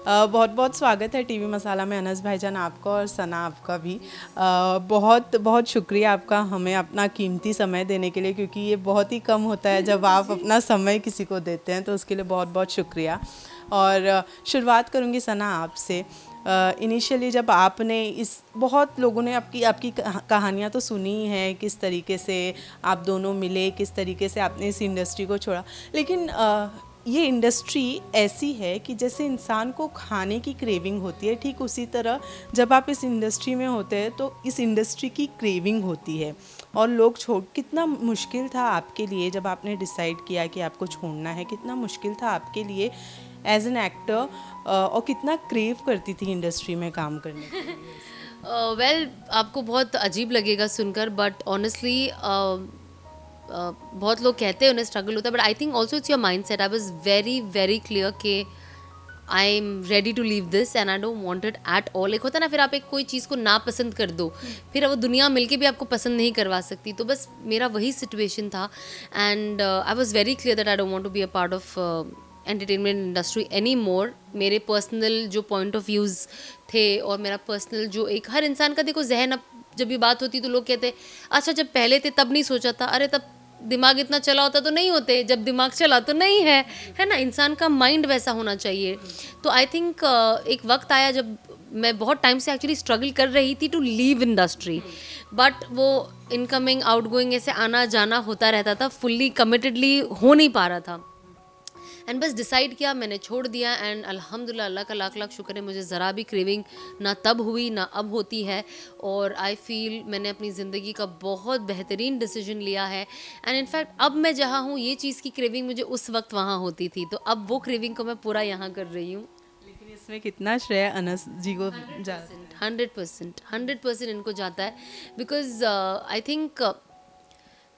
बहुत बहुत स्वागत है टीवी मसाला में अनस भाईजान आपका और सना आपका भी। बहुत बहुत शुक्रिया आपका हमें अपना कीमती समय देने के लिए, क्योंकि ये बहुत ही कम होता है जब आप अपना समय किसी को देते हैं, तो उसके लिए बहुत बहुत शुक्रिया। और शुरुआत करूँगी सना आपसे। इनिशियली जब आपने इस बहुत लोगों ने आपकी आपकी कहानियाँ तो सुनी ही हैं, किस तरीके से आप दोनों मिले, किस तरीके से आपने इस इंडस्ट्री को छोड़ा, लेकिन ये इंडस्ट्री ऐसी है कि जैसे इंसान को खाने की क्रेविंग होती है, ठीक उसी तरह जब आप इस इंडस्ट्री में होते हैं तो इस इंडस्ट्री की क्रेविंग होती है। और लोग छोड़, कितना मुश्किल था आपके लिए जब आपने डिसाइड किया कि आपको छोड़ना है, कितना मुश्किल था आपके लिए एज एन एक्टर, और कितना क्रेव करती थी इंडस्ट्री में काम करने के लिए? वेल आपको बहुत अजीब लगेगा सुनकर, बट ऑनेस्टली बहुत लोग कहते हैं उन्हें स्ट्रगल होता है, but I think also it's your mindset. I was very very clear कि I am ready to leave this and I don't want it at all. एक होता है ना, फिर आप एक कोई चीज़ को ना पसंद कर दो, फिर वो दुनिया मिलके भी आपको पसंद नहीं करवा सकती। तो बस मेरा वही सिचुएशन था and I was very clear that I don't want to be a part of entertainment industry any more. मेरे पर्सनल जो पॉइंट ऑफ व्यूज़ थे और मेरा पर्सनल जो एक, हर इंसान का देखो जहन, अब जब ये बात होती तो लोग कहते हैं अच्छा जब पहले थे तब नहीं सोचा था। अरे तब दिमाग इतना चला होता तो नहीं होते, जब दिमाग चला तो नहीं है ना। इंसान का माइंड वैसा होना चाहिए। तो आई थिंक एक वक्त आया जब मैं बहुत टाइम से एक्चुअली स्ट्रगल कर रही थी टू लीव इंडस्ट्री, बट वो इनकमिंग आउटगोइंग ऐसे आना जाना होता रहता था, फुल्ली कमिटेडली हो नहीं पा रहा था। एंड बस डिसाइड किया, मैंने छोड़ दिया एंड अल्हम्दुलिल्लाह अल्लाह का लाख लाख शुक्र है, मुझे ज़रा भी क्रेविंग ना तब हुई ना अब होती है। और आई फील मैंने अपनी ज़िंदगी का बहुत बेहतरीन डिसीजन लिया है एंड इनफैक्ट अब मैं जहाँ हूँ, ये चीज़ की क्रेविंग मुझे उस वक्त वहाँ होती थी, तो अब वो क्रेविंग को मैं पूरा यहाँ कर रही हूँ। लेकिन इसमें कितना श्रेय अनस जी को जा। 100%, 100% इनको जाता है। बिकॉज आई थिंक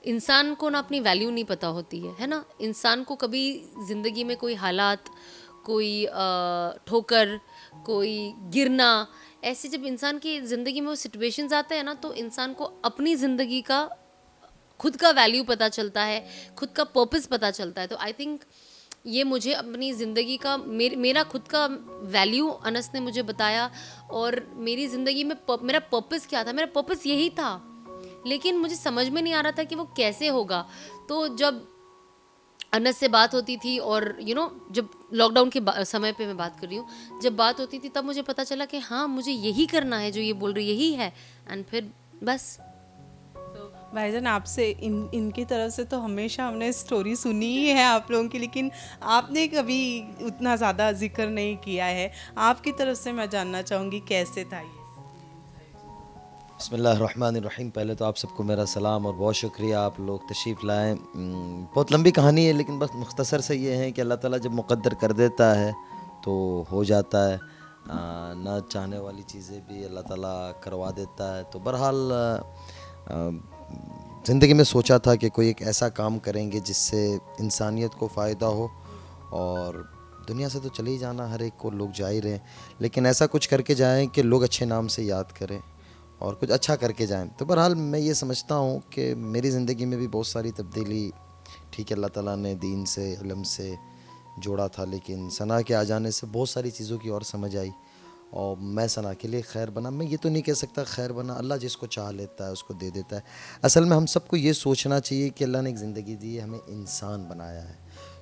इंसान को ना अपनी वैल्यू नहीं पता होती है ना। इंसान को कभी ज़िंदगी में कोई हालात, कोई ठोकर, कोई गिरना, ऐसे जब इंसान की ज़िंदगी में वो सिचुएशंस आते हैं ना, तो इंसान को अपनी ज़िंदगी का, खुद का वैल्यू पता चलता है, खुद का पर्पस पता चलता है। तो आई थिंक ये मुझे अपनी ज़िंदगी का, मेरा खुद का वैल्यू अनस ने मुझे बताया। और मेरी ज़िंदगी में मेरा पर्पस क्या था, मेरा पर्पस यही था, लेकिन मुझे समझ में नहीं आ रहा था कि वो कैसे होगा। तो जब अनस से बात होती थी और जब लॉकडाउन के समय पे मैं बात कर रही हूँ, जब बात होती थी तब मुझे पता चला कि हाँ मुझे यही करना है, जो ये बोल रही यही है। एंड फिर बस। भाईजान आपसे इनकी तरफ से तो हमेशा हमने स्टोरी सुनी ही है आप लोगों की, लेकिन आपने कभी उतना ज़्यादा जिक्र नहीं किया है। आपकी तरफ से मैं जानना चाहूँगी कैसे था ये। बिस्मिल्लाहिर्रहमानिर्रहीम। पहले तो आप सबको मेरा सलाम और बहुत शुक्रिया, आप लोग तशरीफ़ लाएँ। बहुत लंबी कहानी है, लेकिन बस मुख्तसर से ये है कि अल्लाह ताला जब मुक़द्दर कर देता है तो हो जाता है। ना चाहने वाली चीज़ें भी अल्लाह ताला करवा देता है। तो बहरहाल ज़िंदगी में सोचा था कि कोई एक ऐसा काम करेंगे जिससे इंसानियत को फ़ायदा हो, और दुनिया से तो चले ही जाना हर एक को, लोग जा ही रहे हैं, लेकिन ऐसा कुछ करके जाएं कि लोग अच्छे नाम से याद करें और कुछ अच्छा करके जाएं। तो बहरहाल मैं ये समझता हूँ कि मेरी ज़िंदगी में भी बहुत सारी तब्दीली, ठीक है, अल्लाह ताला ने दीन से, इल्म से जोड़ा था, लेकिन सना के आ जाने से बहुत सारी चीज़ों की और समझ आई और मैं सना के लिए खैर बना। मैं ये तो नहीं कह सकता खैर बना, अल्लाह जिसको चाह लेता है उसको दे देता है। असल में हम सबको ये सोचना चाहिए कि अल्लाह ने एक ज़िंदगी दी है, हमें इंसान बनाया है,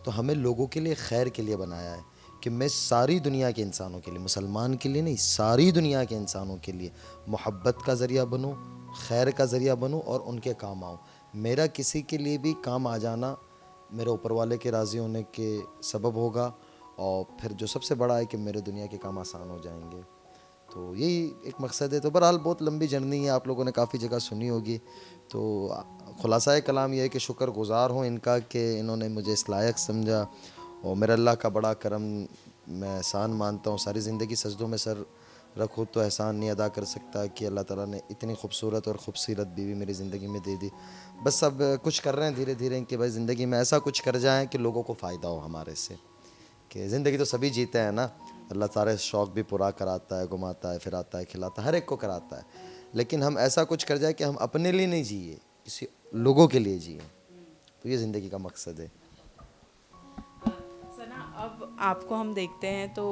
तो हमें लोगों के लिए खैर के लिए बनाया है कि मैं सारी दुनिया के इंसानों के लिए, मुसलमान के लिए नहीं, सारी दुनिया के इंसानों के लिए मोहब्बत का ज़रिया बनूँ, खैर का ज़रिया बनूँ और उनके काम आऊँ। मेरा किसी के लिए भी काम आ जाना मेरे ऊपर वाले के राज़ी होने के सबब होगा, और फिर जो सबसे बड़ा है कि मेरे दुनिया के काम आसान हो जाएंगे। तो यही एक मकसद है। तो बहरहाल बहुत लंबी जर्नी है, आप लोगों ने काफ़ी जगह सुनी होगी। तो खुलासा कलाम यह है कि शुक्रगुज़ार हूँ इनका कि इन्होंने मुझे इस लायक समझा, और मेरे अल्लाह का बड़ा करम, मैं एहसान मानता हूँ। सारी ज़िंदगी सजदों में सर रखूँ तो एहसान नहीं अदा कर सकता कि अल्लाह ताला ने इतनी खूबसूरत और ख़ूबसूरत बीवी मेरी ज़िंदगी में दे दी। बस अब कुछ कर रहे हैं धीरे धीरे कि भाई ज़िंदगी में ऐसा कुछ कर जाएँ कि लोगों को फ़ायदा हो हमारे से, कि ज़िंदगी तो सभी जीते हैं ना। अल्लाह सारे शौक़ भी पूरा कराता है, घुमाता है, फिराता है, खिलाता है, हर एक को कराता है, लेकिन हम ऐसा कुछ कर जाए कि हम अपने लिए नहीं जिए, किसी लोगों के लिए जिए। तो ये ज़िंदगी का मकसद है। सना अब आपको हम देखते हैं तो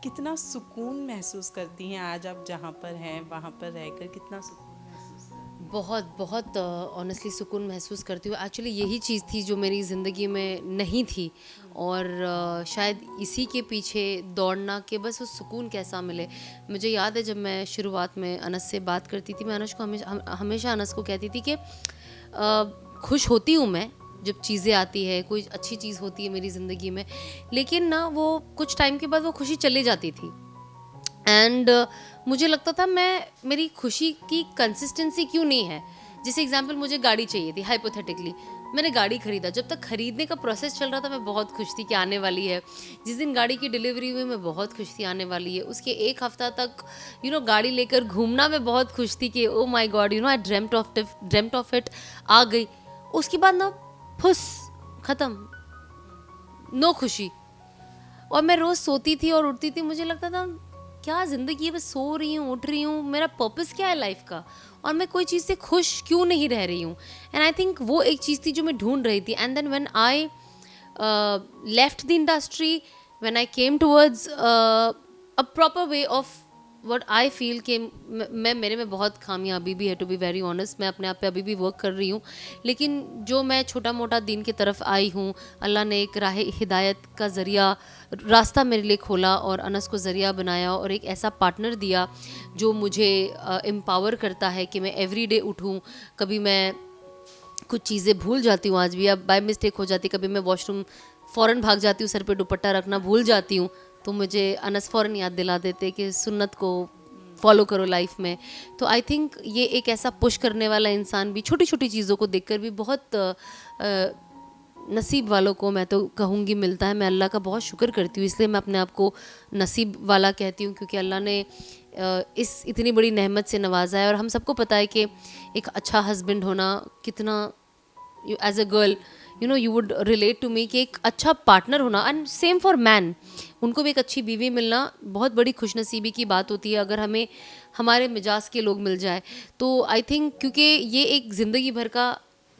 कितना सुकून महसूस करती हैं आज आप जहाँ पर हैं, वहाँ पर रहकर कितना सुकून महसूस करती हैं? बहुत बहुत ऑनेस्टली सुकून महसूस करती हूँ। एक्चुअली यही चीज़ थी जो मेरी ज़िंदगी में नहीं थी, और शायद इसी के पीछे दौड़ना कि बस वो सुकून कैसा मिले। मुझे याद है जब मैं शुरुआत में अनस से बात करती थी, मैं अनस को हमेशा अनस को कहती थी कि खुश होती हूँ मैं जब चीज़ें आती है, कोई अच्छी चीज़ होती है मेरी ज़िंदगी में, लेकिन ना वो कुछ टाइम के बाद वो खुशी चली जाती थी। एंड मुझे लगता था मेरी खुशी की कंसिस्टेंसी क्यों नहीं है। जैसे एग्जांपल, मुझे गाड़ी चाहिए थी, हाइपोथेटिकली मैंने गाड़ी खरीदा, जब तक खरीदने का प्रोसेस चल रहा था मैं बहुत खुश थी कि आने वाली है। जिस दिन गाड़ी की डिलीवरी हुई मैं बहुत खुश थी आने वाली है। उसके एक हफ्ता तक गाड़ी लेकर घूमना मैं बहुत खुश थी कि oh my God I dreamt of it, आ गई। उसके बाद ना फुस, ख़त्म, नो खुशी। और मैं रोज़ सोती थी और उठती थी, मुझे लगता था क्या ज़िंदगी है, बस सो रही हूँ, उठ रही हूँ, मेरा पर्पस क्या है लाइफ का, और मैं कोई चीज़ से खुश क्यों नहीं रह रही हूँ। एंड आई थिंक वो एक चीज़ थी जो मैं ढूंढ रही थी। And then when I left the industry, when I came towards a proper way of what I feel कि मेरे में बहुत खामियाबी भी है, टू बी वेरी ऑनेस्ट। मैं अपने आप पे अभी भी वर्क कर रही हूँ, लेकिन जो मैं छोटा मोटा दीन की तरफ आई हूँ, अल्लाह ने एक राह हिदायत का ज़रिया, रास्ता मेरे लिए खोला और अनस को ज़रिया बनाया, और एक ऐसा पार्टनर दिया जो मुझे एम्पावर करता है कि मैं एवरीडे उठूँ। कभी मैं कुछ चीज़ें भूल जाती हूँ, आज भी अब बाय मिस्टेक हो जाती, कभी मैं वॉशरूम फ़ौरन भाग जाती हूँ, सर पे दुपट्टा रखना भूल जाती हूँ, तो मुझे अनस फ़ौरन याद दिला देते कि सुन्नत को फॉलो करो लाइफ में। तो आई थिंक ये एक ऐसा पुश करने वाला इंसान भी छोटी छोटी चीज़ों को देखकर भी बहुत नसीब वालों को मैं तो कहूँगी मिलता है। मैं अल्लाह का बहुत शुक्र करती हूँ, इसलिए मैं अपने आप को नसीब वाला कहती हूँ, क्योंकि अल्लाह ने इस इतनी बड़ी नेमत से नवाजा है। और हम सबको पता है कि एक अच्छा हस्बैंड होना कितना, as a girl you would relate to me कि एक अच्छा पार्टनर होना, एंड सेम फॉर मैन, उनको भी एक अच्छी बीवी मिलना बहुत बड़ी खुशनसीबी की बात होती है अगर हमें हमारे मिजाज के लोग मिल जाए। तो आई थिंक क्योंकि ये एक ज़िंदगी भर का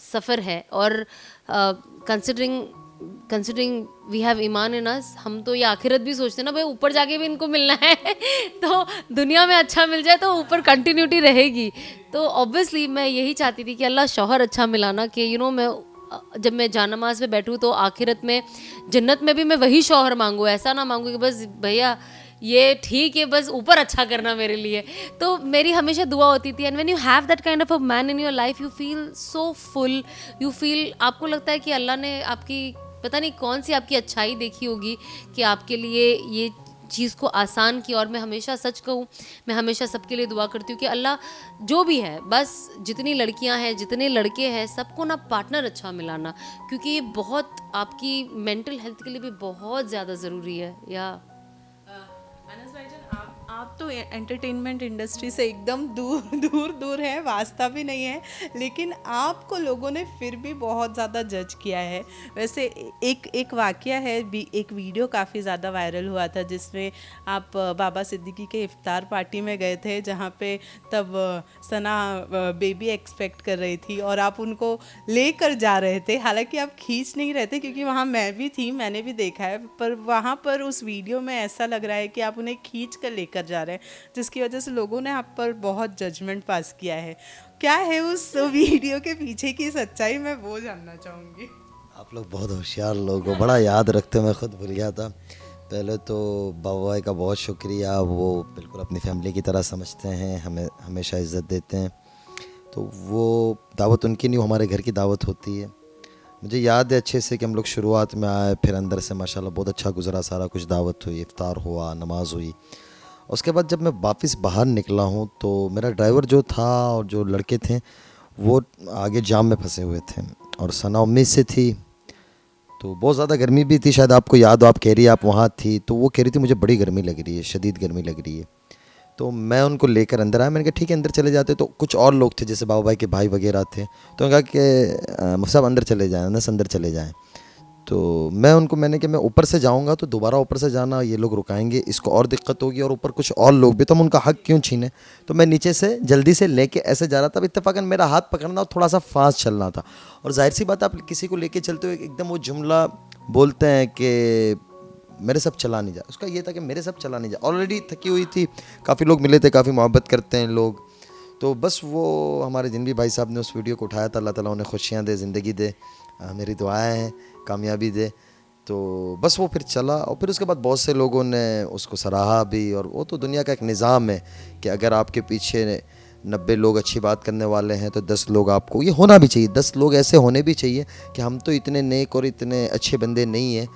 सफ़र है, और कंसिडरिंग वी हैव ईमान इन अस, हम तो ये आखिरत भी सोचते हैं ना भाई, ऊपर जाके भी इनको मिलना है तो दुनिया में अच्छा मिल जाए तो ऊपर कंटिन्यूटी रहेगी। तो ऑब्वियसली मैं यही चाहती थी कि अल्लाह शौहर अच्छा मिलाना, कि मैं जब मैं जानमाज पे बैठूँ तो आखिरत में जन्नत में भी मैं वही शौहर मांगूँ, ऐसा ना मांगूँ कि बस भैया ये ठीक है, बस ऊपर अच्छा करना मेरे लिए। तो मेरी हमेशा दुआ होती थी। And when you have that kind of a man in your life, you feel so full, you feel, आपको लगता है कि अल्लाह ने आपकी पता नहीं कौन सी आपकी अच्छाई देखी होगी कि आपके लिए ये चीज़ को आसान किया। और मैं हमेशा सच कहूँ, मैं हमेशा सबके लिए दुआ करती हूँ कि अल्लाह जो भी है, बस जितनी लड़कियां हैं, जितने लड़के हैं, सबको ना पार्टनर अच्छा मिलाना, क्योंकि ये बहुत आपकी मेंटल हेल्थ के लिए भी बहुत ज़्यादा ज़रूरी है। या अनस भाईजान, आप तो एंटरटेनमेंट इंडस्ट्री से एकदम दूर है, वास्ता भी नहीं है, लेकिन आपको लोगों ने फिर भी बहुत ज़्यादा जज किया है। वैसे एक वाकया है, एक वीडियो काफ़ी ज़्यादा वायरल हुआ था जिसमें आप बाबा सिद्दीकी के इफ्तार पार्टी में गए थे, जहाँ पे तब सना बेबी एक्सपेक्ट कर रही थी और आप उनको लेकर जा रहे थे। हालांकि आप खींच नहीं रहे थे, क्योंकि वहाँ मैं भी थी, मैंने भी देखा है, पर वहाँ पर उस वीडियो में ऐसा लग रहा है कि आप उन्हें खींच कर लेकर जा रहे हैं, जिसकी वजह से लोगों ने आप पर बहुत जजमेंट पास किया है। क्या है उस वीडियो के पीछे की सच्चाई, मैं वो जानना चाहूँगी। आप लोग बहुत होशियार लोग हो, बड़ा याद रखते हो, मैं खुद भूल गया था। पहले तो बाबा भाई का बहुत शुक्रिया, वो बिल्कुल अपनी फैमिली की तरह समझते हैं, हमें हमेशा इज़्ज़त देते हैं। तो वो दावत उनकी नहीं, हमारे घर की दावत होती है। मुझे याद है अच्छे से कि हम लोग शुरुआत में आए, फिर अंदर से माशाल्लाह बहुत अच्छा गुजरा, सारा कुछ दावत हुई, इफ्तार हुआ, नमाज़ हुई। उसके बाद जब मैं वापस बाहर निकला हूँ तो मेरा ड्राइवर जो था और जो लड़के थे वो आगे जाम में फंसे हुए थे, और सना उम्मीद से थी, तो बहुत ज़्यादा गर्मी भी थी, शायद आपको याद हो, आप कह रही है आप वहाँ थी, तो वो कह रही थी मुझे बड़ी गर्मी लग रही है, शदीद गर्मी लग रही है। तो मैं उनको लेकर अंदर आया, मैंने कहा ठीक है अंदर चले जाते। तो कुछ और लोग थे जैसे बाबा भाई के भाई वगैरह थे, तो उन्होंने कहा कि मुफ्ती साहब अंदर चले जाएँ, अनस अंदर चले जाएँ। तो मैंने कि मैं ऊपर से जाऊंगा तो दोबारा ऊपर से जाना, ये लोग रुकाएंगे, इसको और दिक्कत होगी, और ऊपर कुछ और लोग भी, तो हम उनका हक क्यों छीने। तो मैं नीचे से जल्दी से लेके ऐसे जा रहा था, इत्तेफाकन मेरा हाथ पकड़ना और थोड़ा सा फास्ट चलना था। और जाहिर सी बात, आप किसी को लेके चलते हो एकदम वो जुमला बोलते हैं कि मेरे सब चला नहीं जा, उसका ये था कि मेरे सब चला नहीं जा, ऑलरेडी थकी हुई थी, काफ़ी लोग मिले थे, काफ़ी मोहब्बत करते हैं लोग, तो बस वो हमारे जिन भी भाई साहब ने उस वीडियो को उठाया था, अल्लाह ताला उन्हें खुशियाँ दे, ज़िंदगी दे, मेरी दुआएं हैं कामयाबी दे। तो बस वो फिर चला और फिर उसके बाद बहुत से लोगों ने उसको सराहा भी, और वो तो दुनिया का एक निज़ाम है कि अगर आपके पीछे 90 लोग अच्छी बात करने वाले हैं तो 10 लोग आपको, ये होना भी चाहिए, 10 लोग ऐसे होने भी चाहिए कि हम तो इतने नेक और इतने अच्छे बंदे नहीं हैं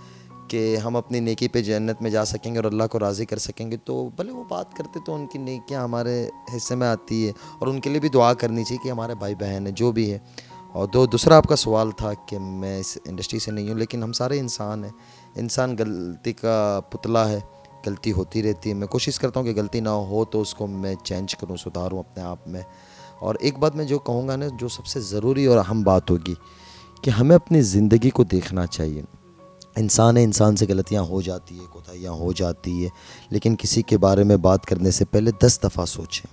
कि हम अपनी नेकी पे जन्नत में जा सकेंगे और अल्लाह को राज़ी कर सकेंगे, तो भले वो बात करते तो उनकी नेकियां हमारे हिस्से में आती है और उनके लिए भी दुआ करनी चाहिए कि हमारे भाई बहन है जो भी है। और दूसरा आपका सवाल था कि मैं इस इंडस्ट्री से नहीं हूँ, लेकिन हम सारे इंसान हैं, इंसान गलती का पुतला है, गलती होती रहती है, मैं कोशिश करता हूँ कि गलती ना हो तो उसको मैं चेंज करूँ, सुधारूँ अपने आप में। और एक बात मैं जो कहूँगा ना, जो सबसे ज़रूरी और अहम बात होगी कि हमें अपनी ज़िंदगी को देखना चाहिए। इंसान है, इंसान से गलतियाँ हो जाती है, कोताहियाँ हो जाती है, लेकिन किसी के बारे में बात करने से पहले 10 दफ़ा सोचें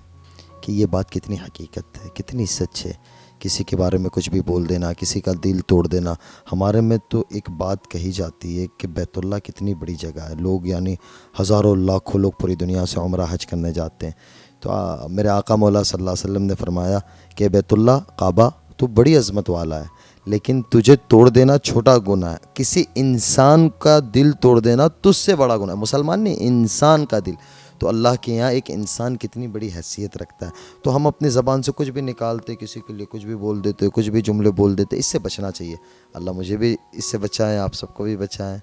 कि ये बात कितनी हकीकत है, कितनी सच है। किसी के बारे में कुछ भी बोल देना, किसी का दिल तोड़ देना, हमारे में तो एक बात कही जाती है कि बैतुल्लाह कितनी बड़ी जगह है, लोग यानी हज़ारों लाखों लोग पूरी दुनिया से उम्रा हज करने जाते हैं। तो मेरे आका मौला सल्लल्लाहु अलैहि वसल्लम ने फरमाया कि बैतुल्लाह काबा तो बड़ी अज़मत वाला है, लेकिन तुझे तोड़ देना छोटा गुनाह है, किसी इंसान का दिल तोड़ देना तुझसे बड़ा गुनाह है, मुसलमान नहीं, इंसान का दिल। तो अल्लाह के यहाँ एक इंसान कितनी बड़ी हैसियत रखता है। तो हम अपनी ज़बान से कुछ भी निकालते, किसी के लिए कुछ भी बोल देते, कुछ भी जुमले बोल देते, इससे बचना चाहिए। अल्लाह मुझे भी इससे बचाएं, आप सबको भी बचाएं।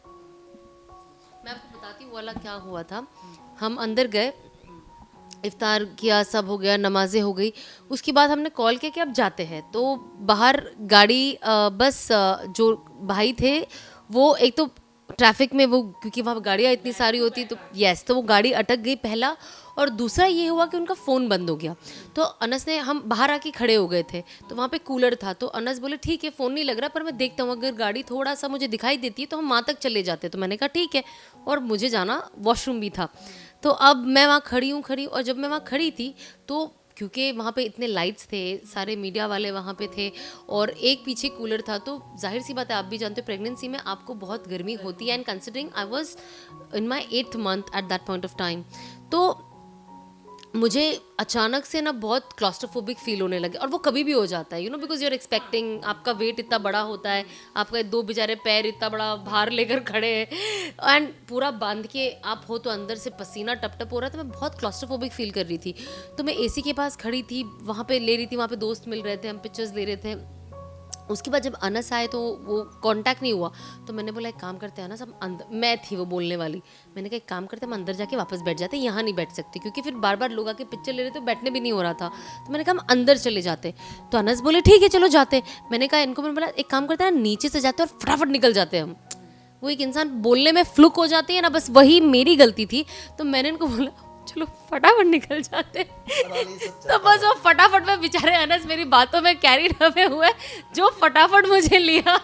मैं आपको बताती हूँ वाला क्या हुआ था। हम अंदर गए, इफ्तार किया, सब हो गया, नमाजें हो गई, उसके बाद हमने कॉल किया कि अब जाते हैं। तो बाहर गाड़ी बस जो भाई थे वो एक तो ट्रैफिक में वो, क्योंकि वहाँ गाड़ियाँ इतनी सारी होती तो यस, तो वो गाड़ी अटक गई पहला, और दूसरा ये हुआ कि उनका फ़ोन बंद हो गया। तो अनस ने, हम बाहर आके खड़े हो गए थे तो वहाँ पे कूलर था, तो अनस बोले ठीक है फ़ोन नहीं लग रहा पर मैं देखता हूँ, अगर गाड़ी थोड़ा सा मुझे दिखाई देती है तो हम वहाँ तक चले जाते। तो मैंने कहा ठीक है, और मुझे जाना वॉशरूम भी था। तो अब मैं वहाँ खड़ी हूँ, और जब मैं वहाँ खड़ी थी तो क्योंकि वहाँ पे इतने लाइट्स थे, सारे मीडिया वाले वहाँ पे थे और एक पीछे कूलर था, तो जाहिर सी बात है, आप भी जानते हो प्रेगनेंसी में आपको बहुत गर्मी होती है। And considering I was in my 8th month eight that point of time, तो मुझे अचानक से ना बहुत क्लॉस्ट्रोफोबिक फील होने लगे। और वो कभी भी हो जाता है, you know, because you are expecting, आपका वेट इतना बड़ा होता है, आपका 2 बेचारे पैर इतना बड़ा भार लेकर खड़े हैं एंड पूरा बांध के आप हो, तो अंदर से पसीना टप टप हो रहा था। मैं बहुत क्लॉस्ट्रोफोबिक फील कर रही थी। तो मैं एसी के पास खड़ी थी, वहाँ पे ले रही थी, वहाँ पे दोस्त मिल रहे थे, हम पिक्चर्स ले रहे थे। उसके बाद जब अनस आए तो वो कांटेक्ट नहीं हुआ, तो मैंने बोला एक काम करते हैं अनस, हम अंदर, मैं थी वो बोलने वाली, मैंने कहा एक काम करते हैं हम अंदर जाके वापस बैठ जाते हैं, यहाँ नहीं बैठ सकते, क्योंकि फिर बार बार लोग आके पिक्चर ले रहे थे, बैठने भी नहीं हो रहा था। तो मैंने कहा हम अंदर चले जाते। तो अनस बोले ठीक है चलो जाते। मैंने कहा इनको, मैंने बोला एक काम करते हैं ना, नीचे से जाते और फटाफट निकल जाते हैं हम। वो एक इंसान बोलने में फ्लुक हो जाती है ना, बस वही मेरी गलती थी। तो मैंने इनको बोला चलो फटाफट निकल जाते। तो बस वो फटाफट में, बेचारे अनस मेरी बातों में कैरी हुए हुए, जो फटाफट मुझे लिया।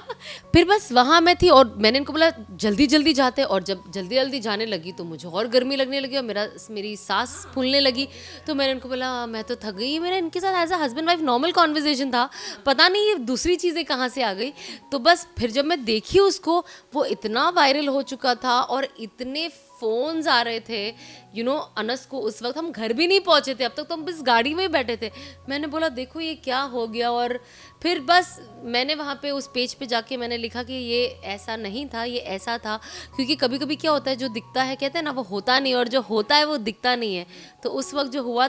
फिर बस वहाँ मैं थी और मैंने इनको बोला जल्दी जल्दी जाते, और जब जल्दी जल्दी जाने लगी तो मुझे और गर्मी लगने लगी और मेरी सांस फूलने लगी। तो मैंने इनको बोला मैं तो थक गई। मेरा इनके साथ as a husband wife normal conversation था, पता नहीं ये दूसरी चीज़ें कहाँ से आ गई। तो बस फिर जब मैं देखी उसको, वो इतना वायरल हो चुका था और इतने फ़ोन्स आ रहे थे, यू नो, अनस को उस वक्त हम घर भी नहीं पहुंचे थे, अब तक तो हम बस गाड़ी में ही बैठे थे। मैंने बोला देखो ये क्या हो गया। और फिर बस मैंने वहाँ पे उस पेज पे जाके मैंने लिखा कि ये ऐसा नहीं था, ये ऐसा था। क्योंकि कभी कभी क्या होता है, जो दिखता है कहते हैं ना वो होता नहीं, और जो होता है वो दिखता नहीं है। तो उस वक्त जो हुआ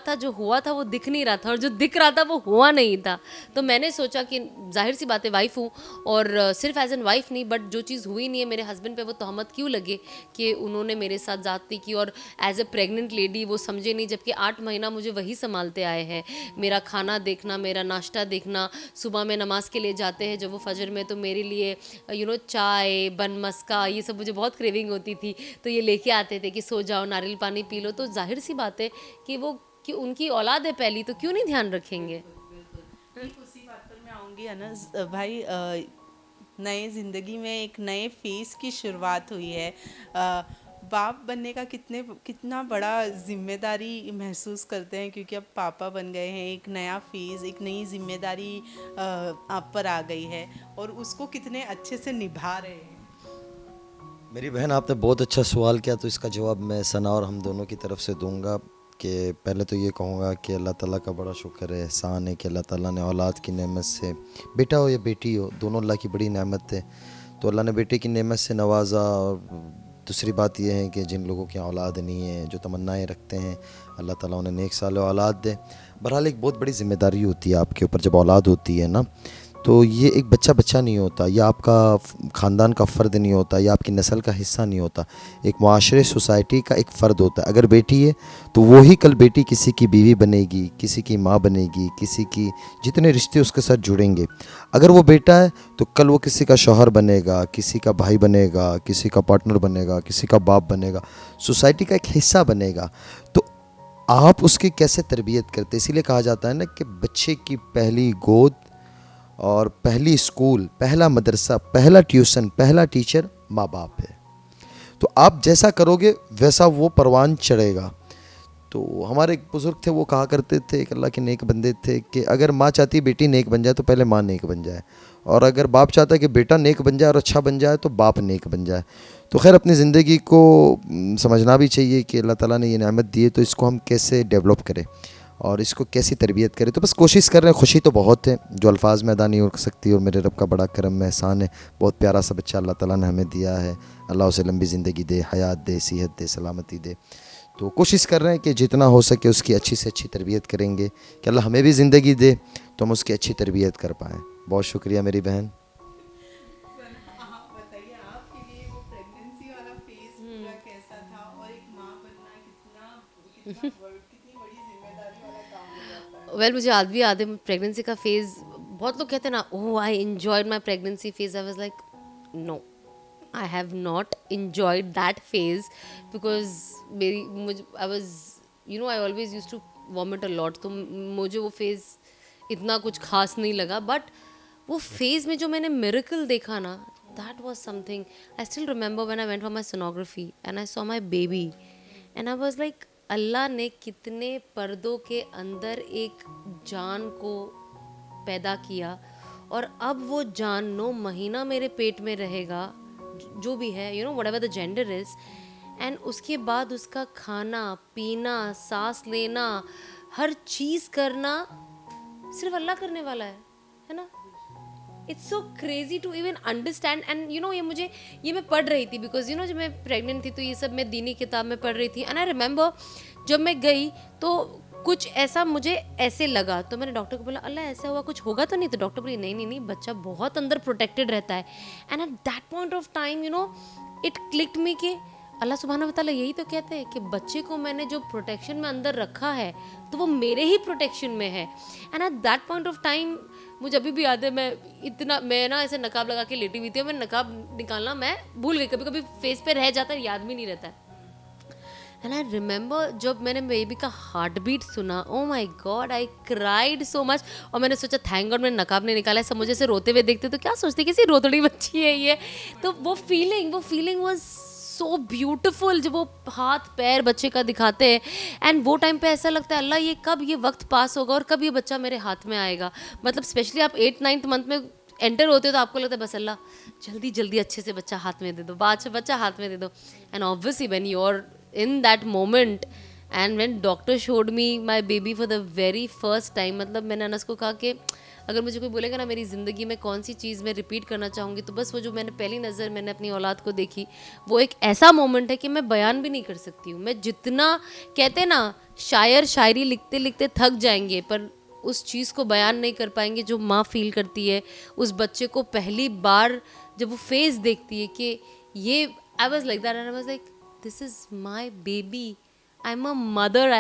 था वो दिख नहीं रहा था, और जो दिख रहा था वो हुआ नहीं था। तो मैंने सोचा कि जाहिर सी बात है वाइफ हूँ, और सिर्फ एज एन वाइफ नहीं, बट जो चीज़ हुई नहीं है, मेरे हस्बैंड पे वो तहमत क्यों लगे कि उन्होंने मेरे साथ ज़्यादती की। और एज ए प्रेग्नेंट लेडी वो समझे नहीं, जबकि 8 महीना मुझे वही संभालते आए हैं, मेरा खाना देखना, मेरा नाश्ता देखना। सुबह में नमाज के लिए जाते हैं जब वो फजर में, तो मेरे लिए यू नो चाय, बन मस्का, ये सब मुझे बहुत क्रेविंग होती थी, तो ये लेके आते थे कि सो जाओ, नारियल पानी पी लो। तो जाहिर सी बात है कि उनकी औलाद है पहली, तो क्यों नहीं ध्यान रखेंगे। उसी बात पर मैं आऊँगी अनस भाई। नए ज़िंदगी में एक नए फेज़ की शुरुआत हुई है। बाप बनने का कितना बड़ा जिम्मेदारी महसूस करते हैं, क्योंकि अब पापा बन गए हैं, एक नया फेज़, एक नई जिम्मेदारी आप पर आ गई है, और उसको कितने अच्छे से निभा रहे हैं। मेरी बहन, आपने बहुत अच्छा सवाल किया, तो इसका जवाब मैं सना और हम दोनों की तरफ से दूंगा। कि पहले तो ये कहूँगा कि अल्लाह ताला का बड़ा शुक्र है, एहसान है कि अल्लाह ताला ने औलाद की नेमत से, बेटा हो या बेटी हो, दोनों अल्लाह की बड़ी नेमत है। तो अल्लाह ने बेटे की नेमत से नवाजा। और दूसरी बात यह है कि जिन लोगों की औलाद नहीं है, जो तमन्नाएं रखते हैं, अल्लाह ताला उन्हें नेक साल औलाद दे। बहरहाल एक बहुत बड़ी ज़िम्मेदारी होती है आपके ऊपर जब औलाद होती है ना। तो ये एक बच्चा बच्चा नहीं होता, या आपका ख़ानदान का फ़र्द नहीं होता, या आपकी नस्ल का हिस्सा नहीं होता, एक माशरे सोसाइटी का एक फ़र्द होता है। अगर बेटी है तो वही कल बेटी किसी की बीवी बनेगी, किसी की माँ बनेगी, किसी की जितने रिश्ते उसके साथ जुड़ेंगे। अगर वो बेटा है तो कल वो किसी का शौहर बनेगा, किसी का भाई बनेगा, किसी का पार्टनर बनेगा, किसी का बाप बनेगा, सोसाइटी का एक हिस्सा बनेगा। तो आप उसकी कैसे तरबियत करते, इसीलिए कहा जाता है ना कि बच्चे की पहली गोद और पहली स्कूल, पहला मदरसा, पहला ट्यूशन, पहला टीचर माँ बाप है। तो आप जैसा करोगे वैसा वो परवान चढ़ेगा। तो हमारे एक बुज़ुर्ग थे, वो कहा करते थे, एक अल्लाह के नेक बंदे थे, कि अगर माँ चाहती है बेटी नेक बन जाए तो पहले माँ नेक बन जाए, और अगर बाप चाहता है कि बेटा नेक बन जाए और अच्छा बन जाए तो बाप नेक बन जाए। तो खैर अपनी ज़िंदगी को समझना भी चाहिए कि अल्लाह ताला ने ये नेमत दी है, तो इसको हम कैसे डेवलप करें और इसको कैसी तरबियत करें। तो बस कोशिश कर रहे हैं। खुशी तो बहुत है जो अल्फाज में अदा नहीं हो सकती, और मेरे रब का बड़ा करम में एहसान है। बहुत प्यारा सा बच्चा अल्लाह ताला ने हमें दिया है। अल्लाह उसे लंबी ज़िंदगी दे, हयात दे, सेहत दे, सलामती दे। तो कोशिश कर रहे हैं कि जितना हो सके उसकी अच्छी से अच्छी तरबियत करेंगे, कि अल्लाह हमें भी ज़िंदगी दे तो हम उसकी अच्छी तरबियत कर पाएँ। बहुत शुक्रिया मेरी बहन। आप बताइए, आपके लिए वो प्रेगनेंसी वाला फेज पूरा कैसा था, और एक माँ बनना कितना कितनी बड़ी जिम्मेदारी वाला काम हो जाता है। वेल मुझे आज भी याद है प्रेगनेंसी का फेज़। बहुत लोग कहते हैं ना, oh I enjoyed my pregnancy phase. I was like no, I have not enjoyed that phase because I was I always used to vomit a lot. तो मुझे वो फेज़ इतना कुछ खास नहीं लगा, बट वो फेज़ में जो मैंने मिरेकल देखा ना, that was something. I still remember when I went for my sonography and I saw my baby and I was like, Allah ने कितने पर्दों के अंदर एक जान को पैदा किया, और अब वो जान 9 महीना मेरे पेट में रहेगा, जो भी है, whatever the gender is. And उसके बाद उसका खाना पीना, सांस लेना, हर चीज़ करना सिर्फ अल्लाह करने वाला है ना। It's so crazy to even understand. And ये मैं पढ़ रही थी, बिकॉज जब मैं प्रेग्नेंट थी तो ये सब मैं दीनी किताब में पढ़ रही थी। एंड आई रिमेंबर जब मैं गई तो कुछ ऐसा मुझे ऐसे लगा, तो मैंने डॉक्टर को बोला, अल्लाह ऐसा हुआ, कुछ होगा तो नहीं? तो डॉक्टर बोली, नहीं नहीं नहीं, बच्चा बहुत अंदर प्रोटेक्टेड रहता है। And at that point of time it clicked me कि अल्लाह सुब्हाना व तआला यही तो कहते हैं कि बच्चे को मैंने जो प्रोटेक्शन में अंदर रखा है तो वो मेरे ही प्रोटेक्शन में है। And at that point of time मुझे अभी भी याद है, मैं ना ऐसे नकाब लगा के लेटी हुई थी, और मैं नकाब निकालना मैं भूल गई, कभी कभी फेस पे रह जाता है, याद भी नहीं रहता है। एंड आई रिमेंबर जब मैंने बेबी का हार्ट बीट सुना, oh my God, I cried so much. और मैंने सोचा थैंक गॉड मैंने नकाब नहीं निकाला है, सब मुझे से रोते हुए देखते तो क्या सोचते किसी रोतड़ी बच्ची है ये। तो वो फीलिंग वाज सो ब्यूटिफुल जब वो हाथ पैर बच्चे का दिखाते हैं। एंड वो टाइम पे ऐसा लगता है, अल्लाह ये कब ये वक्त पास होगा और कब ये बच्चा मेरे हाथ में आएगा। मतलब स्पेशली आप 8-9th मंथ में एंटर होते हो तो आपको लगता है बस अल्लाह जल्दी जल्दी अच्छे से बच्चा हाथ में दे दो, बच्चा हाथ में दे दो। And obviously when you are in that moment and when doctor showed me my baby for the very first time, मतलब मैंने अनस को कहा कि अगर मुझे कोई बोलेगा ना मेरी ज़िंदगी में कौन सी चीज़ मैं रिपीट करना चाहूँगी, तो बस वो जो मैंने पहली नज़र मैंने अपनी औलाद को देखी, वो एक ऐसा मोमेंट है कि मैं बयान भी नहीं कर सकती हूँ। मैं जितना कहते हैं ना, शायर शायरी लिखते लिखते थक जाएंगे पर उस चीज़ को बयान नहीं कर पाएंगे जो माँ फील करती है उस बच्चे को पहली बार जब वो फेस देखती है कि ये। I was like that and I was like this is my baby, I am a mother.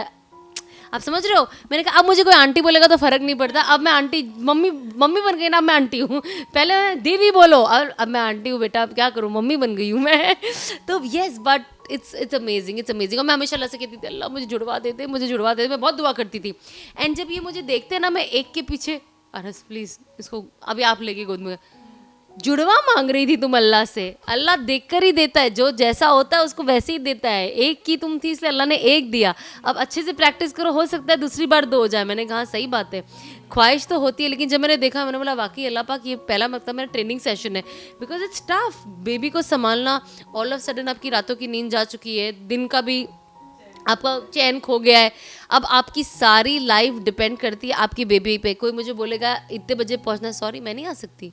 आप समझ रहे हो? मैंने कहा अब मुझे कोई आंटी बोलेगा तो फ़र्क नहीं पड़ता, अब मैं आंटी मम्मी बन गई ना, अब मैं आंटी हूँ। पहले देवी बोलो, और अब मैं आंटी हूँ बेटा, अब क्या करूँ, मम्मी बन गई हूँ मैं। तो येस, बट इट्स अमेजिंग और मैं हमेशा अल्लाह से कहती थी, अल्लाह मुझे जुड़वा देते, मैं बहुत दुआ करती थी। एंड जब ये मुझे देखते हैं ना, मैं एक के पीछे, अरस प्लीज़ इसको अभी आप लेके गोद में, जुड़वा मांग रही थी तुम अल्लाह से। अल्लाह देखकर ही देता है, जो जैसा होता है उसको वैसे ही देता है। एक की तुम थी इसलिए अल्लाह ने एक दिया, अब अच्छे से प्रैक्टिस करो, हो सकता है दूसरी बार दो हो जाए। मैंने कहा सही बात है, ख्वाहिश तो होती है, लेकिन जब मैंने देखा मैंने बोला वाकई अल्लाह पाक ये पहला मतलब मेरा ट्रेनिंग सेशन है, बिकॉज इट्स टफ बेबी को संभालना। ऑल ऑफ सडन आपकी रातों की नींद जा चुकी है, दिन का भी आपका चैन खो गया है, अब आपकी सारी लाइफ डिपेंड करती है आपकी बेबी पे। कोई मुझे बोलेगा इतने बजे पहुंचना है, सॉरी मैं नहीं आ सकती,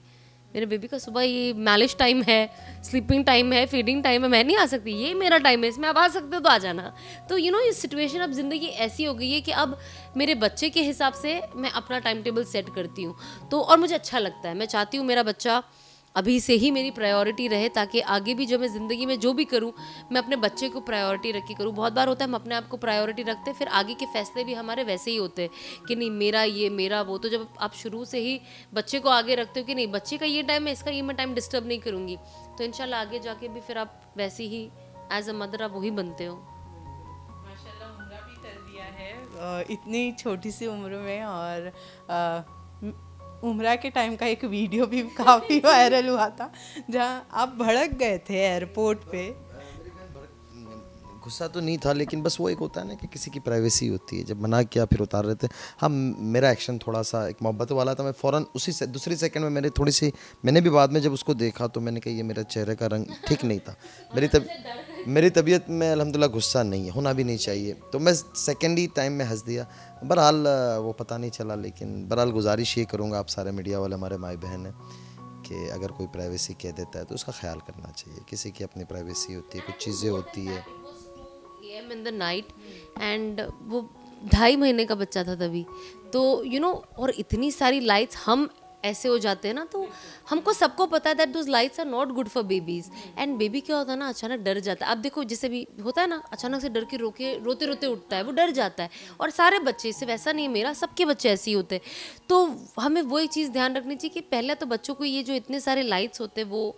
मेरे बेबी का सुबह ये मैलिश टाइम है, स्लीपिंग टाइम है, फीडिंग टाइम है, मैं नहीं आ सकती, ये मेरा टाइम है, इसमें आप आ सकते हो तो आ जाना। तो ये सिचुएशन अब ज़िंदगी ऐसी हो गई है कि अब मेरे बच्चे के हिसाब से मैं अपना टाइम टेबल सेट करती हूँ। तो और मुझे अच्छा लगता है, मैं चाहती हूँ मेरा बच्चा अभी से ही मेरी प्रायोरिटी रहे, ताकि आगे भी जो मैं ज़िंदगी में जो भी करूं मैं अपने बच्चे को प्रायोरिटी रख के करूं। बहुत बार होता है हम अपने आप को प्रायोरिटी रखते हैं, फिर आगे के फैसले भी हमारे वैसे ही होते हैं कि नहीं मेरा ये मेरा वो। तो जब आप शुरू से ही बच्चे को आगे रखते हो कि नहीं बच्चे का ये टाइम है, इसका ये मैं टाइम डिस्टर्ब नहीं करूँगी, तो इंशाल्लाह आगे जाके भी फिर आप वैसे ही एज अ मदर आप वही बनते हो। माशाल्लाह उम्रा भी कर दिया है इतनी छोटी सी उम्र में, और उम्रा के टाइम का एक वीडियो भी काफ़ी वायरल हुआ था जहाँ आप भड़क गए थे एयरपोर्ट पे। गुस्सा तो नहीं था, लेकिन बस वो एक होता है ना कि किसी की प्राइवेसी होती है, जब मना किया फिर उतार रहे थे। हाँ, मेरा एक्शन थोड़ा सा एक मोहब्बत वाला था, मैं फ़ौरन उसी से दूसरी सेकंड में मैंने भी बाद में जब उसको देखा तो मैंने कहा ये मेरा चेहरे का रंग ठीक नहीं था। मेरी तबीयत में अल्हम्दुलिल्लाह गुस्सा नहीं है, होना भी नहीं चाहिए, तो मैं सेकेंड ही टाइम में हंस दिया। बहरहाल वो पता नहीं चला, लेकिन बहरहाल गुजारिश ये करूँगा आप सारे मीडिया वाले, हमारे माई बहन हैं, कि अगर कोई प्राइवेसी कह देता है तो उसका ख्याल करना चाहिए। किसी की अपनी प्राइवेसी होती है, कुछ चीज़ें होती है। AM in the night and वो 2.5 महीने का बच्चा था तभी, तो और इतनी सारी लाइट्स, हम ऐसे हो जाते हैं ना, तो हमको सबको पता है that those lights are not good for babies. And baby क्या होता है ना, अचानक डर जाता है। अब देखो जैसे भी होता है ना, अचानक से डर के रोते रोते उठता है, वो डर जाता है। और सारे बच्चे, सिर्फ ऐसा नहीं है मेरा, सबके बच्चे ऐसे ही होते हैं। तो हमें वो एक चीज़ ध्यान रखनी चाहिए कि पहले तो बच्चों को ये जो इतने सारे लाइट्स होते हैं वो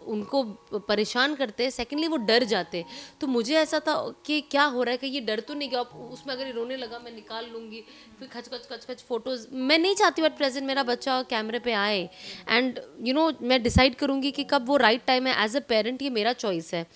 उनको परेशान करते हैं, सेकेंडली वो डर जाते। तो मुझे ऐसा था कि क्या हो रहा है कि ये डर तो नहीं गया, उसमें अगर ये रोने लगा मैं निकाल लूँगी, फिर खच खच खच खच फोटोज़। मैं नहीं चाहती एट प्रेजेंट मेरा बच्चा कैमरे पे आए, एंड मैं डिसाइड करूँगी कि कब वो राइट टाइम है। एज अ पेरेंट ये मेरा चॉइस है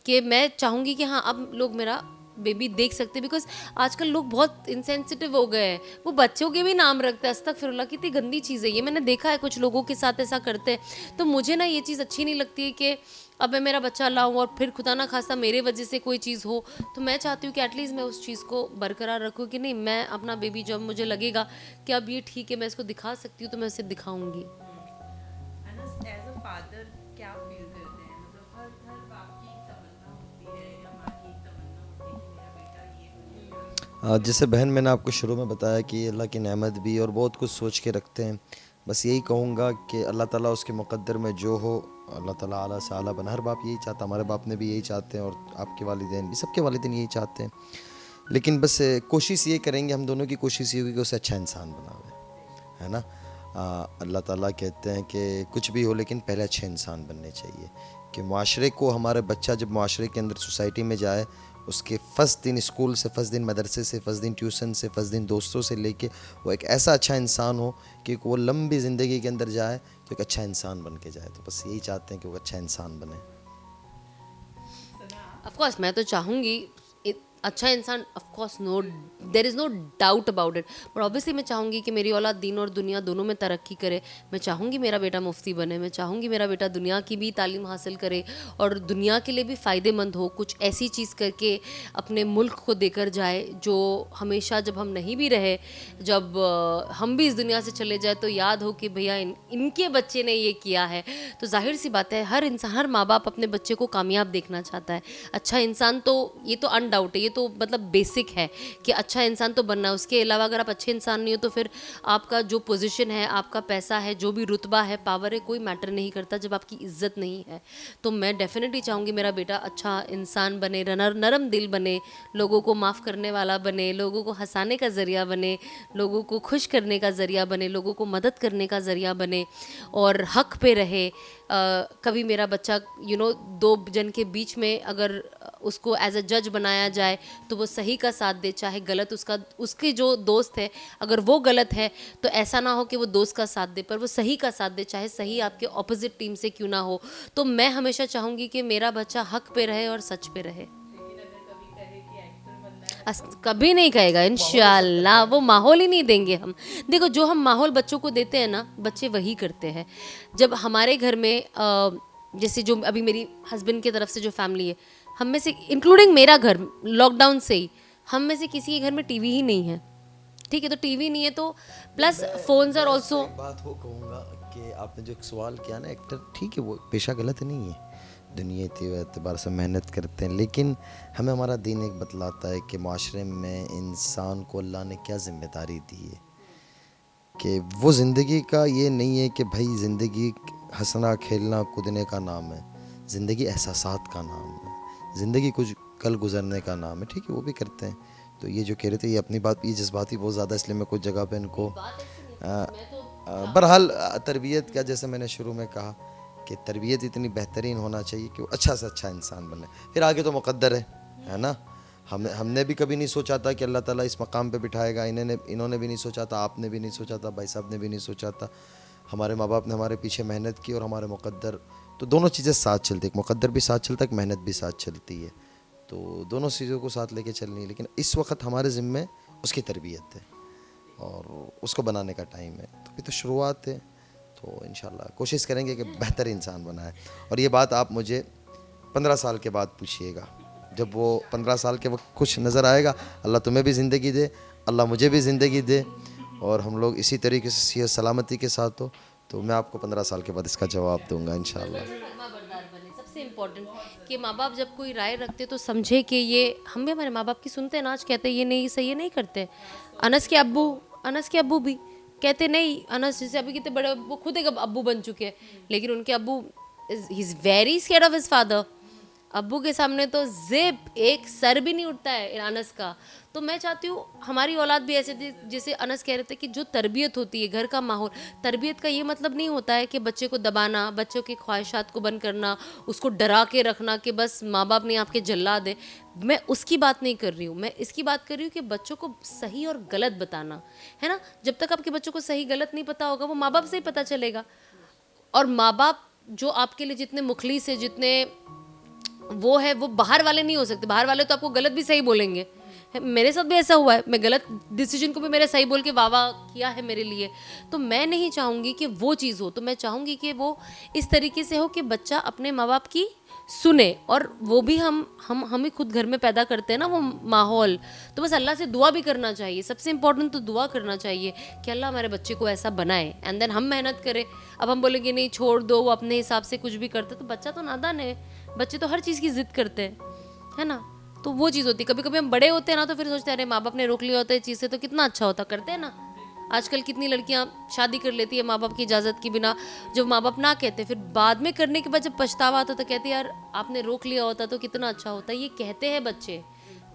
कि मैं चाहूँगी कि हाँ अब लोग मेरा बेबी देख सकते, बिकॉज आजकल लोग बहुत इंसेंसिटिव हो गए हैं, वो बच्चों के भी नाम रखते हैं। अस्तगफिरुल्लाह, कितनी गंदी चीज़ है ये, मैंने देखा है कुछ लोगों के साथ ऐसा करते हैं। तो मुझे ना ये चीज़ अच्छी नहीं लगती है कि अब मैं मेरा बच्चा लाऊं और फिर खुदा ना खास्ता मेरे वजह से कोई चीज़ हो। तो मैं चाहती हूँ कि एटलीस्ट मैं उस चीज़ को बरकरार रखूँ कि नहीं, मैं अपना बेबी जब मुझे लगेगा कि अब ये ठीक है, मैं इसको दिखा सकती हूँ, तो मैं उसे दिखाऊंगी। एज अ फादर क्या फील करते हैं, मतलब हर बाप की तमन्ना होती है या माँ की तमन्ना होती है कि मेरा बेटा ये बनेगा। जैसे बहन मैंने आपको शुरू में बताया कि अल्लाह की नेमत भी और बहुत कुछ सोच के रखते हैं। बस यही कहूँगा कि अल्लाह ताला उसके मुक़द्दर में जो हो, अल्लाह ताला आला से आला बना। हर बाप यही चाहता, हमारे बाप ने भी यही चाहते हैं और आपके वालिदैन भी, सबके वालिदैन यही चाहते हैं। लेकिन बस कोशिश ये करेंगे, हम दोनों की कोशिश ये होगी कि उसे अच्छा इंसान बनावे, है ना। अल्लाह ताला कहते हैं कि कुछ भी हो लेकिन पहले अच्छे इंसान बनने चाहिए, कि माशरे को, हमारे बच्चा जब माशरे के अंदर सोसाइटी में जाए, उसके फ़र्स्ट दिन स्कूल से, फ़र्स्ट दिन मदरसे से, फ़र्स्ट दिन ट्यूशन से, फ़र्स्ट दिन दोस्तों से लेके वो एक ऐसा अच्छा इंसान हो कि वो लंबी ज़िंदगी के अंदर जाए तो एक अच्छा इंसान बन के जाए। तो बस यही चाहते हैं कि वो अच्छा इंसान बने। ऑफ कोर्स मैं तो चाहूँगी अच्छा इंसान, of course no, there is no doubt about it, but obviously मैं चाहूँगी कि मेरी औलाद दीन और दुनिया दोनों में तरक्की करे। मैं चाहूँगी मेरा बेटा मुफ्ती बने, मैं चाहूँगी मेरा बेटा दुनिया की भी तालीम हासिल करे और दुनिया के लिए भी फ़ायदेमंद हो, कुछ ऐसी चीज़ करके अपने मुल्क को देकर जाए जो हमेशा जब हम नहीं भी रहे, जब हम भी इस दुनिया से चले जाए तो याद हो कि भैया इनके बच्चे ने ये किया है। तो जाहिर सी बात है हर इंसान, हर माँ बाप अपने बच्चे को कामयाब देखना चाहता है। अच्छा इंसान तो ये तो अनडाउट है, ये तो मतलब बेसिक है कि अच्छा इंसान तो बनना है। उसके अलावा अगर आप अच्छे इंसान नहीं हो तो फिर आपका जो पोजीशन है, आपका पैसा है, जो भी रुतबा है, पावर है, कोई मैटर नहीं करता जब आपकी इज्जत नहीं है। तो मैं डेफिनेटली चाहूँगी मेरा बेटा अच्छा इंसान बने, नरम दिल बने, लोगों को माफ़ करने वाला बने, लोगों को हंसाने का ज़रिया बने, लोगों को खुश करने का ज़रिया बने, लोगों को मदद करने का ज़रिया बने और हक पे रहे। कभी मेरा बच्चा दो जन के बीच में अगर उसको एज अ जज बनाया जाए तो वो सही का साथ दे, चाहे गलत उसके जो दोस्त है अगर वो गलत है तो ऐसा ना हो कि वो दोस्त का साथ दे, पर वो सही का साथ दे, चाहे सही आपके ऑपोजिट टीम से क्यों ना हो। तो मैं हमेशा चाहूँगी कि मेरा बच्चा हक पे रहे और सच पे रहे। कभी नहीं कहेगा इंशाल्लाह, वो माहौल ही नहीं देंगे हम। देखो जो हम माहौल बच्चों को देते हैं ना, बच्चे वही करते हैं। जब हमारे घर में जैसे जो अभी मेरी हस्बैंड की तरफ से जो फैमिली है, हम में से इंक्लूडिंग मेरा घर, लॉकडाउन से ही हम में से किसी के घर में टीवी ही नहीं है, ठीक है। तो टीवी नहीं है तो प्लस फोन्स आर ऑल्सो। बात वो कहूँगा कि आपने जो एक सवाल किया ना, एक्टर ठीक है, वो पेशा गलत नहीं है, दुनिया एतबार से मेहनत करते हैं, लेकिन हमें हमारा दीन एक बतलाता है कि माशरे में इंसान को अल्लाह ने क्या ज़िम्मेदारी दी है कि वो ज़िंदगी का ये नहीं है कि भाई ज़िंदगी हंसना खेलना कूदने का नाम है, ज़िंदगी एहसासात का नाम है, ज़िंदगी कुछ कल गुजरने का नाम है, ठीक है, वो भी करते हैं। तो ये जो कह रहे थे ये अपनी बात, ये जज्बाती बहुत ज़्यादा, इसलिए मैं कुछ जगह पे इनको बहरहाल तरबियत का, जैसे मैंने शुरू में कहा कि तरबियत इतनी बेहतरीन होना चाहिए कि वो अच्छा से अच्छा इंसान बने, फिर आगे तो मुक़द्दर है ना। हमने भी कभी नहीं सोचा था कि अल्लाह ताला इस मकाम पे बिठाएगा, इन्होंने भी नहीं सोचा था, आपने भी नहीं सोचा था, भाई साहब ने भी नहीं सोचा था, हमारे माँ बाप ने हमारे पीछे मेहनत की और हमारे मुक़द्दर, तो दोनों चीज़ें साथ चलती, एक मुक़द्दर भी साथ चलता है, एक मेहनत भी साथ चलती है, तो दोनों चीज़ों को साथ लेके चलनी है। लेकिन इस वक्त हमारे ज़िम्मे उसकी तरबियत है और उसको बनाने का टाइम है, तो अभी तो शुरुआत है, तो इंशाल्लाह कोशिश करेंगे कि बेहतर इंसान बनाए। और ये बात आप मुझे 15 साल के बाद पूछिएगा, जब वो 15 साल के वक्त कुछ नज़र आएगा, अल्लाह तुम्हें भी ज़िंदगी दे, अल्लाह मुझे भी ज़िंदगी दे और हम लोग इसी तरीके से सेहत सलामती के साथ हो, तो मैं आपको 15 साल के बाद इसका जवाब दूंगा इंशाल्लाह। सबसे इम्पोर्टेंट कि माँ बाप जब कोई राय रखते तो समझे कि ये, हम भी हमारे माँ बाप की सुनते हैं ना, आज कहते हैं ये नहीं सही है, नहीं करते। अनस के अब्बू भी कहते नहीं, अनस जैसे अभी कितने बड़े, वो खुद एक अब्बू बन चुके हैं, लेकिन उनके अब्बू he is very scared of his father. अब्बू के सामने तो जिप एक सर भी नहीं उठता है अनस का। तो मैं चाहती हूँ हमारी औलाद भी ऐसे थी, जैसे अनस कह रहे थे कि जो तरबियत होती है, घर का माहौल, तरबियत का ये मतलब नहीं होता है कि बच्चे को दबाना, बच्चों की ख्वाहिशात को बंद करना, उसको डरा के रखना कि बस माँ बाप ने आपके जल्लाद है। मैं उसकी बात नहीं कर रही हूँ, मैं इसकी बात कर रही हूँ कि बच्चों को सही और गलत बताना है ना। जब तक आपके बच्चों को सही गलत नहीं पता होगा, वो माँ बाप से ही पता चलेगा। और माँ बाप जो आपके लिए जितने मुखलिस है, जितने वो है, वो बाहर वाले नहीं हो सकते। बाहर वाले तो आपको गलत भी सही बोलेंगे, मेरे साथ भी ऐसा हुआ है, मैं गलत डिसीजन को भी मेरे सही बोल के वाह वाह किया है मेरे लिए। तो मैं नहीं चाहूँगी कि वो चीज़ हो, तो मैं चाहूँगी कि वो इस तरीके से हो कि बच्चा अपने माँ बाप की सुने, और वो भी हम ही खुद घर में पैदा करते हैं ना वो माहौल। तो बस अल्लाह से दुआ भी करना चाहिए, सबसे इम्पोर्टेंट तो दुआ करना चाहिए कि अल्लाह हमारे बच्चे को ऐसा बनाए, एंड देन हम मेहनत करें। अब हम बोलेंगे नहीं छोड़ दो, वो अपने हिसाब से कुछ भी करते, तो बच्चा तो नादान है, बच्चे तो हर चीज़ की जिद करते हैं, है ना। तो वो चीज़ होती है, कभी कभी हम बड़े होते हैं ना तो फिर सोचते हैं अरे माँ बाप ने रोक लिया होता है चीज़ से तो कितना अच्छा होता, करते हैं ना। आजकल कितनी लड़कियां शादी कर लेती है माँ बाप की इजाज़त के बिना, जब माँ बाप ना कहते, फिर बाद में करने के बाद जब पछतावा आता तो कहते यार आपने रोक लिया होता तो कितना अच्छा होता। ये कहते हैं बच्चे।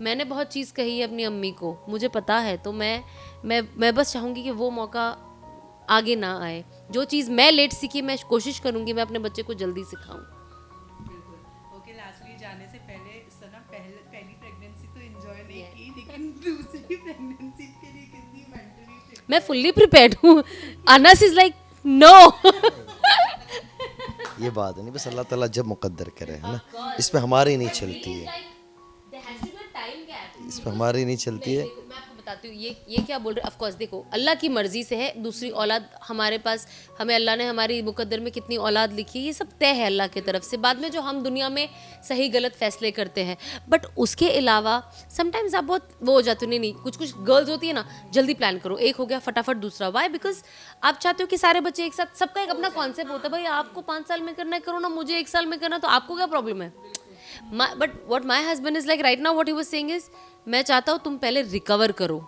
मैंने बहुत चीज़ कही है अपनी अम्मी को, मुझे पता है, तो मैं बस चाहूँगी कि वो मौका आगे ना आए। जो चीज़ मैं लेट सीखी, मैं कोशिश करूँगी मैं अपने बच्चे को जल्दी सिखाऊँ। ओके, लास्टली जाने से पहले सना पहली प्रेगनेंसी तो एंजॉय नहीं की, लेकिन दूसरी प्रेगनेंसी के लिए कितनी मेंटली मैं फुल्ली प्रिपेयर्ड हूँ। अनस इज लाइक नो। ये बात नहीं, बस अल्लाह ताला जब मुकद्दर करे, है ना, इस पे हमारी नहीं चलती है, इस पे हमारी नहीं चलती है। मैं आपको बताती हूँ ये क्या बोल रहे, ऑफ कोर्स देखो अल्लाह की मर्जी से है, दूसरी औलाद हमारे पास, हमें अल्लाह ने हमारी मुकद्दर में कितनी औलाद लिखी है ये सब तय है अल्लाह की तरफ से। बाद में जो हम दुनिया में सही गलत फैसले करते हैं, बट उसके अलावा समटाइम्स आप बहुत वो हो जाते हो, नहीं कुछ गर्ल्स होती है ना, जल्दी प्लान करो, एक हो गया फटाफट दूसरा। वाई? बिकॉज आप चाहते हो कि सारे बच्चे एक साथ, सबका एक अपना कॉन्सेप्ट होता है, भाई आपको 5 साल में करना है करो ना, मुझे 1 साल में करना, तो आपको क्या प्रॉब्लम है। But what my husband is like right now, what he was saying is, मैं चाहता हूँ तुम पहले रिकवर करो,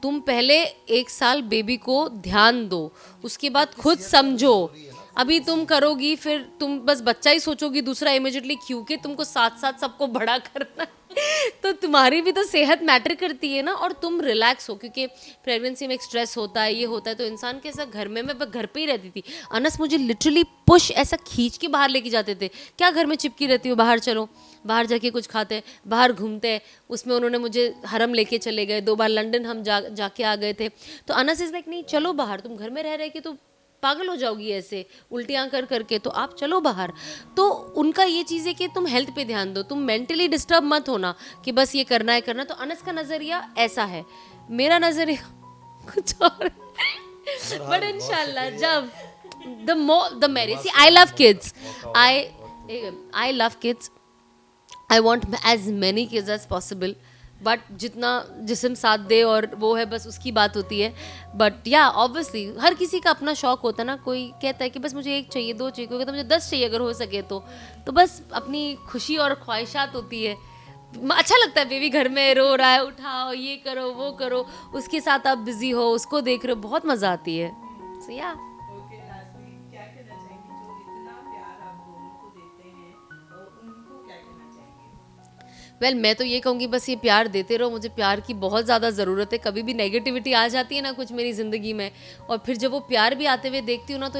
तुम पहले 1 साल बेबी को ध्यान दो, उसके बाद खुद समझो। अभी तुम करोगी फिर तुम बस बच्चा ही सोचोगी दूसरा इमीडिएटली, क्योंकि तुमको साथ साथ सबको बड़ा करना है। तो तुम्हारी भी तो सेहत मैटर करती है ना, और तुम रिलैक्स हो, क्योंकि प्रेगनेंसी में एक स्ट्रेस होता है, ये होता है, तो इंसान के साथ घर में, मैं घर पे ही रहती थी, अनस मुझे लिटरली पुश ऐसा खींच के बाहर लेके जाते थे, क्या घर में चिपकी रहती हो, बाहर चलो, बाहर जाके कुछ खाते हैं, बाहर घूमते हैं। उसमें उन्होंने मुझे हरम लेके चले गए, 2 बार लंदन हम जाके आ गए थे। तो अनस इज़ लाइक नहीं चलो बाहर, तुम घर में रह रहे के तो पागल हो जाओगी ऐसे उल्टियाँ कर करके, तो आप चलो बाहर। तो उनका ये चीज़ है कि तुम हेल्थ पे ध्यान दो, तुम मेंटली डिस्टर्ब मत होना कि बस ये करना है करना। तो अनस का नज़रिया ऐसा है, मेरा नज़रिया कुछ और बट इंशाल्लाह जब the marriage, see I love kids, I love kids, I want as many kids as possible, but जितना जिस्म साथ दे और वो है बस उसकी बात होती है। बट या ऑब्वियसली हर किसी का अपना शौक होता है ना, कोई कहता है कि बस मुझे 1 चाहिए 2 चाहिए, कोई कहता है मुझे 10 चाहिए अगर हो सके तो बस अपनी खुशी और ख्वाहिशात होती है। अच्छा लगता है बेबी घर में रो रहा है, उठाओ, ये करो वो करो, उसके साथ आप बिजी हो, उसको देख रहे हो, बहुत मज़ा आती है। सो या ओके, लास्टली क्या कहना चाहेंगे जो इतना प्यार आप दोनों को देते हैं, उनको क्या कहना चाहेंगे? वेल मैं तो ये कहूँगी बस ये प्यार देते रहो, मुझे प्यार की बहुत ज़्यादा ज़रूरत है। कभी भी नेगेटिविटी आ जाती है ना कुछ मेरी ज़िंदगी में, और फिर जब वो प्यार भी आते हुए देखती हूँ ना, तो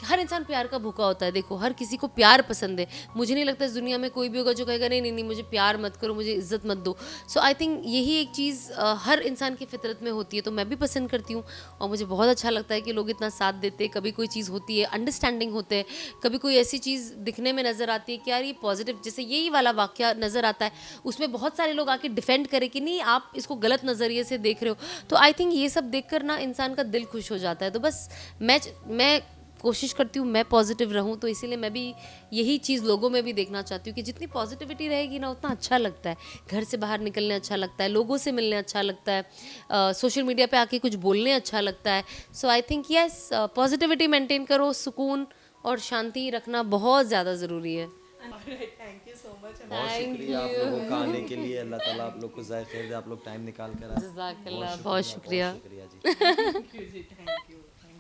हर इंसान प्यार का भूखा होता है। देखो हर किसी को प्यार पसंद है, मुझे नहीं लगता इस दुनिया में कोई भी होगा जो कहेगा नहीं नहीं नहीं मुझे प्यार मत करो, मुझे इज्जत मत दो। सो आई थिंक यही एक चीज़ हर इंसान की फितरत में होती है, तो मैं भी पसंद करती हूँ और मुझे बहुत अच्छा लगता है कि लोग इतना साथ देते हैं। कभी कोई चीज़ होती है अंडरस्टैंडिंग होते हैं, कभी कोई ऐसी चीज़ दिखने में नज़र आती है कि यार ये पॉजिटिव, जैसे यही वाला वाक्य नज़र आता है, उसमें बहुत सारे लोग आके डिफेंड करें कि नहीं आप इसको गलत नज़रिए से देख रहे हो। तो आई थिंक ये सब देख कर ना इंसान का दिल खुश हो जाता है। तो बस मैं कोशिश करती हूँ मैं पॉजिटिव रहूँ, तो इसीलिए मैं भी यही चीज़ लोगों में भी देखना चाहती हूँ कि जितनी पॉजिटिविटी रहेगी ना उतना अच्छा लगता है, घर से बाहर निकलने अच्छा लगता है, लोगों से मिलने अच्छा लगता है, सोशल मीडिया पे आके कुछ बोलने अच्छा लगता है। So I think yes, positivity maintain करो, सुकून और शांति रखना बहुत ज़्यादा ज़रूरी है। Thank you so much. बहुत शुक्रिया आप लोगों का आने के लिए, अल्लाह ताला आप लोग को ज़ाय खैर दे, आप लोग टाइम निकाल कर आए। जज़ाकल्लाह, बहुत शुक्रिया। शुक्रिया जी। थैंक यू जी, थैंक यू।